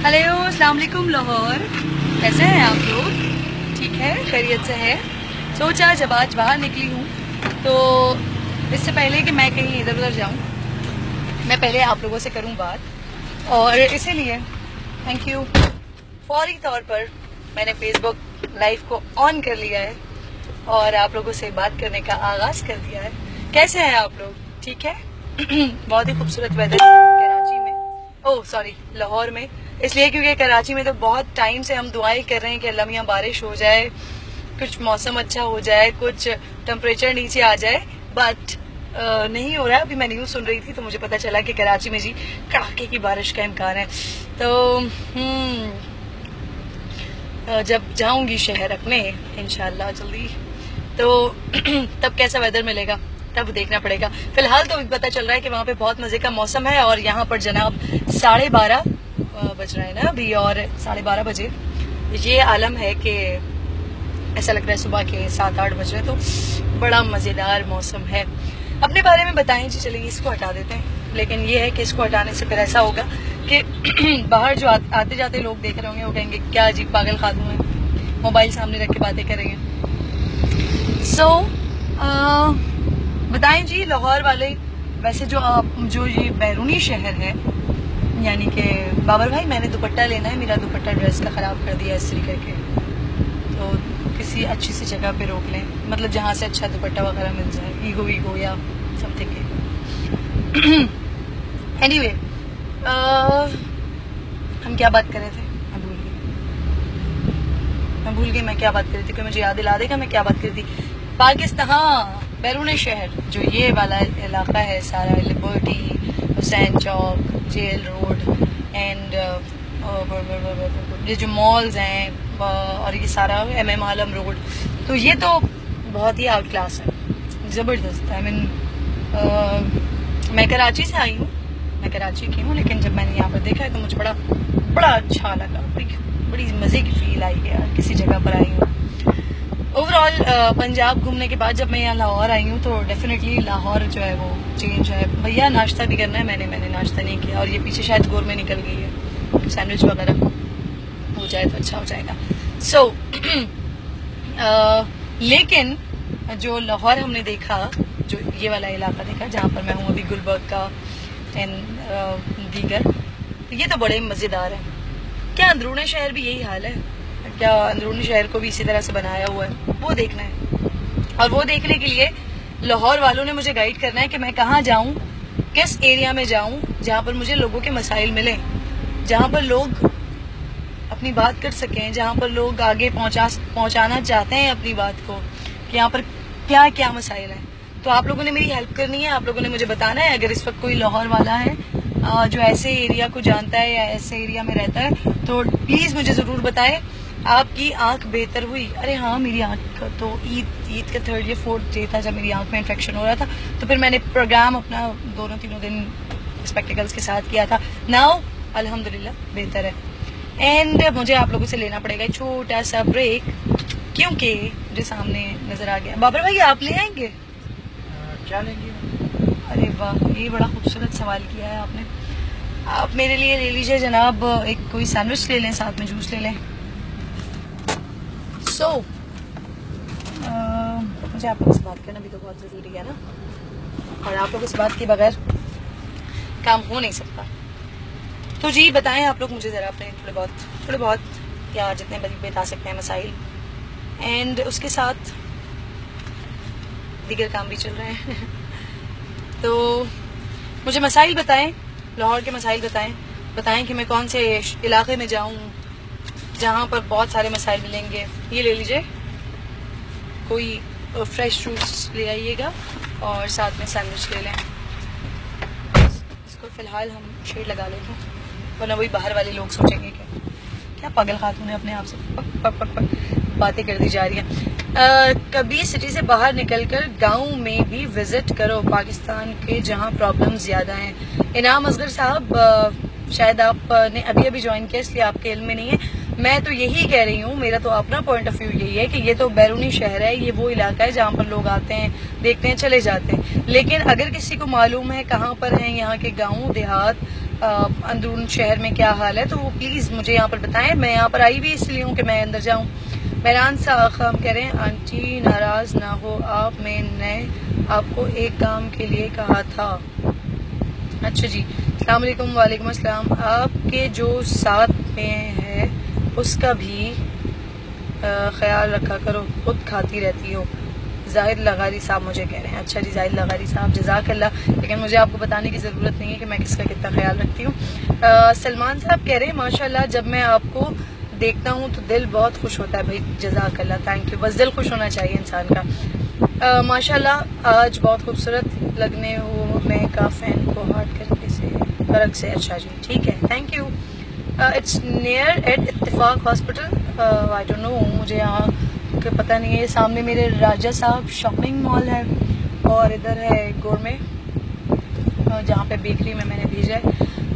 Hello, अस्सलाम वालेकुम लाहौर। कैसे हैं आप लोग? ठीक है, खैरियत से है। सोचा जब आज बाहर निकली हूँ तो इससे पहले कि मैं कहीं इधर उधर जाऊँ, मैं पहले आप लोगों से करूँ बात, और इसीलिए थैंक यू, फौरी तौर पर मैंने फेसबुक लाइव को ऑन कर लिया है और आप लोगों से बात करने का आगाज़ कर दिया है। कैसे हैं आप लोग? ठीक है। बहुत ही खूबसूरत वेदर कराची में, ओह सॉरी लाहौर में, इसलिए क्योंकि कराची में तो बहुत टाइम से हम दुआएं कर रहे हैं कि अल्लाह मियां बारिश हो जाए, कुछ मौसम अच्छा हो जाए, कुछ टेम्परेचर नीचे आ जाए, बट नहीं हो रहा है। अभी मैं न्यूज़ सुन रही थी तो मुझे पता चला कि कराची में जी कड़ाके की बारिश का इम्कान है। तो जब जाऊंगी शहर अपने इंशाल्लाह जल्दी, तो तब कैसा वेदर मिलेगा तब देखना पड़ेगा। फिलहाल तो पता चल रहा है कि वहाँ पे बहुत मजे का मौसम है और यहाँ पर जनाब 12:30 बज रहा है ना अभी, और 12:30 बजे ये आलम है कि ऐसा लग रहा है सुबह के 7-8 बज रहे, तो बड़ा मजेदार मौसम है। अपने बारे में बताएं जी, चलिए इसको हटा देते हैं। लेकिन ये है कि इसको हटाने से फिर ऐसा होगा कि बाहर जो आते जाते लोग देख रहे होंगे वो कहेंगे क्या अजीब पागल खातून है, मोबाइल सामने रख के बातें करेंगे। बताएं जी लाहौर वाले, वैसे जो ये बैरूनी शहर है, यानी कि बाबर भाई मैंने दुपट्टा लेना है, मेरा दुपट्टा ड्रेस का ख़राब कर दिया इस्त्री करके, तो किसी अच्छी सी जगह पे रोक लें, मतलब जहाँ से अच्छा दुपट्टा वगैरह मिल जाए, ईगो या समथिंग। एनीवे, हम क्या बात कर रहे थे? मैं भूल गई मैं क्या बात कर रही थी। कोई मुझे याद दिला देगा मैं क्या बात कर रही थी? पाकिस्तान, हाँ, बैरून शहर जो ये वाला इलाका है सारा, Liberty, Hussain Chowk, jail road and ये जो मॉल्स हैं और ये सारा MM आलम रोड, तो ये तो बहुत ही आउट क्लास है, ज़बरदस्त। आई मीन मैं कराची से आई हूँ, मैं कराची की हूँ, लेकिन जब मैंने यहाँ पर देखा है तो मुझे बड़ा अच्छा लगा, बड़ी मज़े की फील आई है यार, किसी जगह पर आई हूँ। ओवरऑल पंजाब घूमने के बाद जब मैं यहाँ लाहौर आई हूँ तो डेफिनेटली लाहौर जो है वो चेंज है। भैया नाश्ता भी करना है, मैंने नाश्ता नहीं किया, और ये पीछे शायद गोरमे निकल गई है, सैंडविच वगैरह हो जाए तो अच्छा हो जाएगा। लेकिन जो लाहौर हमने देखा, जो ये वाला इलाका देखा जहाँ पर मैं हूँ अभी, गुलबर्ग का एंड दीगर, ये तो बड़े मज़ेदार है। क्या अंदरूनी शहर भी यही हाल है? क्या अंदरूनी शहर को भी इसी तरह से बनाया हुआ है? वो देखना है, और वो देखने के लिए लाहौर वालों ने मुझे गाइड करना है कि मैं कहाँ जाऊँ, किस एरिया में जाऊँ जहाँ पर मुझे लोगों के मसाइल मिलें, जहाँ पर लोग अपनी बात कर सकें, जहाँ पर लोग आगे पहुँचाना चाहते हैं अपनी बात को, कि यहाँ पर क्या क्या मसाइल हैं। तो आप लोगों ने मेरी हेल्प करनी है, आप लोगों ने मुझे बताना है। अगर इस वक्त कोई लाहौर वाला है जो ऐसे एरिया को जानता है या ऐसे एरिया में रहता है तो प्लीज़ मुझे ज़रूर बताएं। आपकी आंख बेहतर हुई? अरे हाँ, मेरी आंख तो ईद का 3rd या 4th डे था जब मेरी आंख में इन्फेक्शन हो रहा था, तो फिर मैंने प्रोग्राम अपना 2-3 दिन स्पेक्टिकल्स के साथ किया था। नाउ अल्हम्दुलिल्लाह बेहतर है। एंड मुझे आप लोगों से लेना पड़ेगा छोटा सा ब्रेक, क्योंकि मुझे सामने नज़र आ गया। बाबर भाई आप ले आएंगे? क्या लेंगे? अरे वाह, ये बड़ा खूबसूरत सवाल किया है आपने। आप मेरे लिए ले लीजिए जनाब, एक कोई सैंडविच ले लें, साथ में जूस ले लें। मुझे आप लोगों से बात करना भी तो बहुत ज़रूरी है ना, और आप लोगों से बात के बगैर काम हो नहीं सकता। तो जी बताएं आप लोग मुझे ज़रा अपने थोड़े बहुत या जितने बता सकते हैं मसाइल, एंड उसके साथ दीगर काम भी चल रहे हैं। तो मुझे मसाइल बताएं, लाहौर के मसाइल बताएं कि मैं कौन से इलाके में जाऊं जहां पर बहुत सारे मसाइल मिलेंगे। ये ले लीजिए, कोई फ्रेश फ्रूट्स ले आइएगा और साथ में सैंडविच ले लें। इसको फ़िलहाल हम शेड लगा लेंगे, वरना वही बाहर वाले लोग सोचेंगे कि क्या पागल खातून है, अपने आप से पक बातें कर दी जा रही हैं। कभी सिटी से बाहर निकलकर गांव में भी विजिट करो पाकिस्तान के, जहां प्रॉब्लम ज़्यादा हैं। इनाम असगर साहब, शायद आपने अभी ज्वाइन किया इसलिए आपके इल्म में नहीं है। मैं तो यही कह रही हूँ, मेरा तो अपना पॉइंट ऑफ व्यू यही है कि ये तो बैरूनी शहर है, ये वो इलाका है जहाँ पर लोग आते हैं, देखते हैं, चले जाते हैं। लेकिन अगर किसी को मालूम है कहाँ पर हैं यहाँ के गाँव देहात, अंदरून शहर में क्या हाल है, तो वो प्लीज़ मुझे यहाँ पर बताएं। मैं यहाँ पर आई भी इसलिए हूँ कि मैं अंदर जाऊँ। मेहरान साहब कह रहे हैं आंटी नाराज़ ना हो आप, मैंने आपको एक काम के लिए कहा था। अच्छा जी, अस्सलाम वालेकुम। वालेकुम अस्सलाम। आपके जो साथ में है उसका भी ख्याल रखा करो, खुद खाती रहती हो। जाहिद लगारी साहब मुझे कह रहे हैं। अच्छा जी जाहिद लगारी साहब जज़ाकल्लाह, लेकिन मुझे आपको बताने की ज़रूरत नहीं है कि मैं किसका कितना ख्याल रखती हूँ। सलमान साहब कह रहे हैं माशाल्लाह जब मैं आपको देखता हूँ तो दिल बहुत खुश होता है। भाई जज़ाकल्लाह, थैंक यू। बस दिल खुश होना चाहिए इंसान का। माशाल्लाह आज बहुत खूबसूरत लगने हो, मैं का फैन को हार्ट करके से फर्क से। अच्छा जी ठीक है, thank you. It's near at Ittefaq hospital, I don't know, मुझे यहाँ के पता नहीं है। सामने मेरे राजा साहब शॉपिंग मॉल है और इधर है गोरमे जहाँ पे बेकरी में मैंने भेजा है।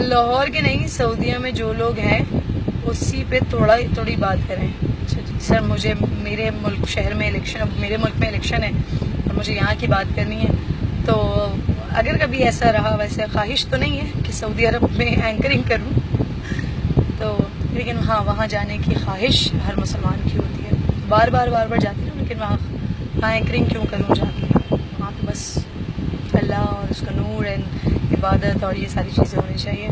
लाहौर के नहीं, सऊदीया में जो लोग हैं उसी पे थोड़ी बात करें। सर मुझे मेरे मुल्क शहर में इलेक्शन, मेरे मुल्क में इलेक्शन है और मुझे यहाँ की बात करनी है, तो अगर कभी ऐसा रहा, वैसे ख्वाहिश तो नहीं है कि सऊदी अरब में एंकरिंग करूँ, तो लेकिन हाँ वहाँ जाने की ख्वाहिश हर मुसलमान की होती है। बार बार जाती हूँ, लेकिन वहाँ एंकरिंग क्यों करूँ जाके, वहाँ तो बस अल्लाह और उसका नूर एंड इबादत और ये सारी चीज़ें होनी चाहिए।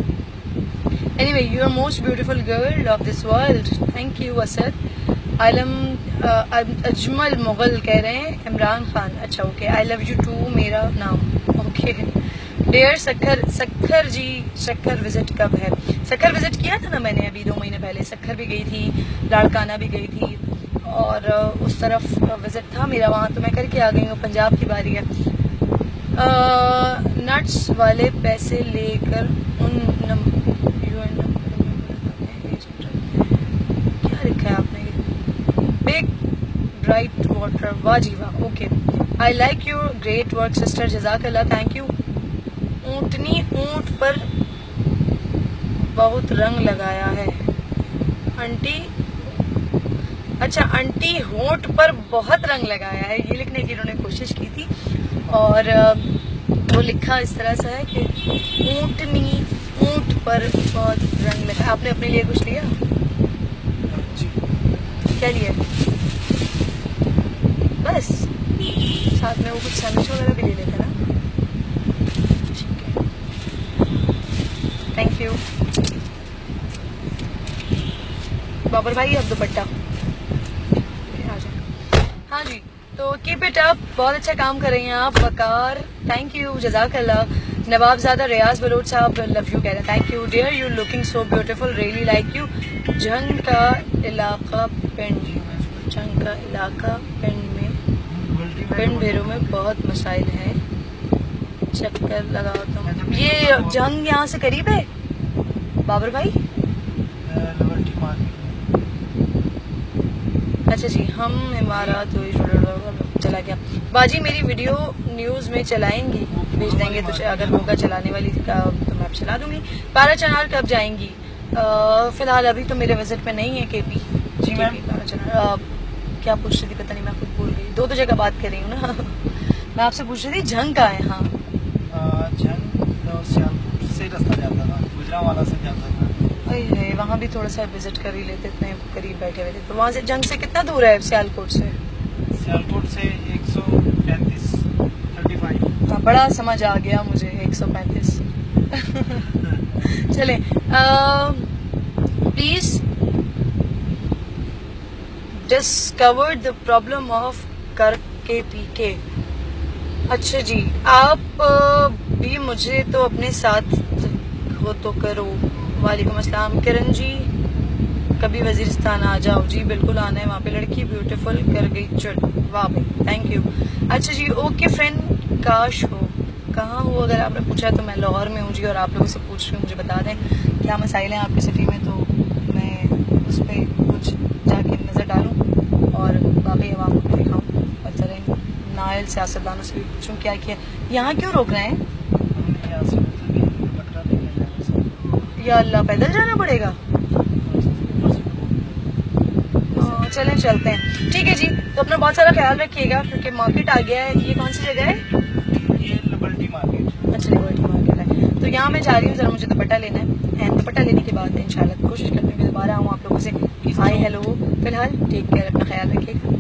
Anyway, you are most beautiful girl of this world. Thank you Asad. आलम अजमल मुगल कह रहे हैं इमरान खान। अच्छा okay, I love you too मेरा नाम। Okay dear Sukkur ji, Sukkur visit कब है? सखर विजिट किया था ना मैंने अभी 2 महीने पहले। सखर भी गई थी, लाड़काना भी गई थी और उस तरफ विजिट था मेरा, वहाँ तो मैं करके आ गई हूँ। पंजाब की बारी है। नट्स वाले पैसे लेकर उन क्या लिखा है आपने? बिग ब्राइट वाटर, वाह जी वाह। Okay, I like your great work sister, जज़ाकल्लाह, थैंक यू। ऊँटनी ऊँट पर बहुत रंग लगाया है आंटी। अच्छा आंटी होंठ पर बहुत रंग लगाया है, ये लिखने की इन्होंने कोशिश की थी और वो लिखा इस तरह से है कि ऊँटनी ऊँट पर बहुत रंग लगा। आपने अपने लिए कुछ लिया? क्या लिया? बस साथ में वो कुछ सैंडविच वगैरह भी ले लेते ना। ठीक है, थैंक यू। बाबर भाई अब दुपट्टा आ जाए। हाँ जी, तो कीप इट अप, बहुत अच्छा काम कर रही हैं आप। वकार थैंक यू, जज़ाकल्लाह। नवाबजादा रियाज बलोच साहब लव यू कह रहे हैं, thank you dear, you looking so beautiful, really like you. जंग का इलाका पिंड भेरों में बहुत मसाइल हैं, चक्कर लगाओ तुम। ये जंग यहाँ से करीब है बाबर भाई? अच्छा जी, हम हमारा तो चला गया। बाजी मेरी वीडियो न्यूज़ में चलाएंगी, भेज देंगे तो अगर होगा चलाने वाली का तो मैं चला दूंगी। पारा चनार कब जाएंगी? फिलहाल अभी तो मेरे विजिट में नहीं है केपी जी मैम। पारा चनार क्या पूछ रही थी पता नहीं, मैं खुद भूल गई। दो जगह बात कर रही हूँ ना। मैं आपसे पूछ रही थी जंग का है। हाँ जंग तो सियालकोट से रास्ता जाता था, गुजरांवाला से जाता था। अरे वहाँ भी थोड़ा सा विजिट कर ही लेते, इतने करीब बैठे हुए थे। तो वहाँ से जंग से कितना दूर है सियालकोट से? सियालकोट से 135। हाँ बड़ा समझ आ गया मुझे 135। चले please discover the problem of कर के पी के। अच्छा जी, आप भी मुझे तो अपने साथ हो तो करो। वालेकुम अस्सलाम किरण जी, कभी वजीरिस्तान आ जाओ। जी बिल्कुल आना है, वहाँ पे लड़की ब्यूटीफुल कर गई चल। वाह भाई थैंक यू। अच्छा जी ओके फ्रेंड, काश हो कहाँ हो? अगर आपने पूछा है तो मैं लाहौर में हूँ जी, और आप लोगों से पूछ रही हूँ, मुझे बता दें क्या मसाइल हैं आपकी सिटी में, तो मैं उस पर कुछ जाके नज़र डालूँ और बाकी आवाम को दिखाऊँ और तरह नायल सियासतदानों से भी पूछूँ क्या किया। यहाँ क्यों रोक रहे हैं? या अल्लाह, पैदल जाना पड़ेगा? चलें चलते हैं, ठीक है जी। तो अपना बहुत सारा ख्याल रखिएगा क्योंकि मार्केट आ गया है। ये कौन सी जगह है? ये लिबर्टी मार्केट। अच्छा लिबर्टी मार्केट है। तो यहाँ मैं जा रही हूँ, जरा मुझे दुपट्टा लेना है एंड दुपट्टा लेने के बाद इंशाल्लाह कोशिश करती हूँ कि दोबारा आऊँ आप लोगों से हाय हेलो। फिलहाल टेक केयर, अपना ख्याल रखिएगा।